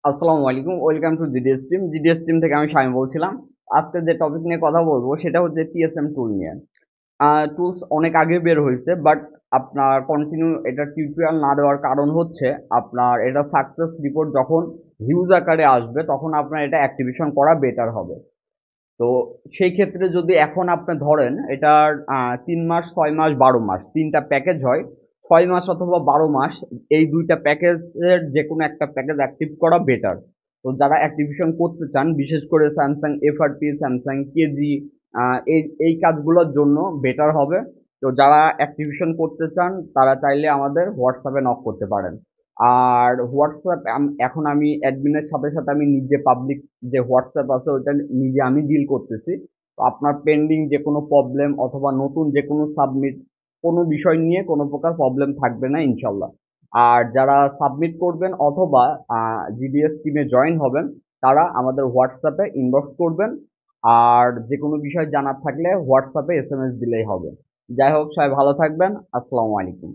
আসসালামু আলাইকুম, welcome to GDS team থেকে আমি শামীম বলছিলাম। আজকে যে টপিক নিয়ে কথা বলবো সেটা হচ্ছে টিএসএম টুল নিয়ে। টুলস অনেক আগে বের হয়েছে, বাট আপনার কন্টিনিউ এটা টিউটোরিয়াল না দেওয়ার কারণ হচ্ছে আপনার এটা সাকসেস রিপোর্ট যখন হিউজ আকারে আসবে তখন আপনার এটা অ্যাক্টিভেশন করা বেটার হবে। তো সেই ক্ষেত্রে যদি এখন আপনি ধরেন এটার 3 মাস, 6 মাস, 12 মাস তিনটা প্যাকেজ হয়। 6 মাস অথবা 12 মাস, এই দুইটা প্যাকেজের যে কোনো একটা প্যাকেজ অ্যাক্টিভ করা বেটার। তো যারা অ্যাক্টিভেশন করতে চান, বিশেষ করে স্যামসাং এফআরপি, স্যামসাং কেজি, এই এই কাজগুলোর জন্য বেটার হবে। তো যারা অ্যাক্টিভেশন করতে চান তারা চাইলে আমাদের হোয়াটসঅ্যাপে নক করতে পারেন। আর হোয়াটসঅ্যাপ এখন আমি অ্যাডমিনের সাথে সাথে আমি নিজে পাবলিক যে হোয়াটসঅ্যাপ আছে ওইটা নিজে আমি ডিল করতেছি। তো আপনার পেন্ডিং যে কোনো প্রবলেম অথবা নতুন যে কোনো সাবমিট কোনো বিষয় নিয়ে কোনো প্রকার প্রবলেম থাকবে না ইনশাল্লাহ। আর যারা সাবমিট করবেন অথবা জিডিএস টিমে জয়েন হবেন তারা আমাদের হোয়াটসঅ্যাপে ইনবক্স করবেন। আর যে কোনো বিষয় জানার থাকলে হোয়াটসঅ্যাপে এসএমএস দিলেই হবে। যাই হোক, সবাই ভালো থাকবেন। আসসালামু আলাইকুম।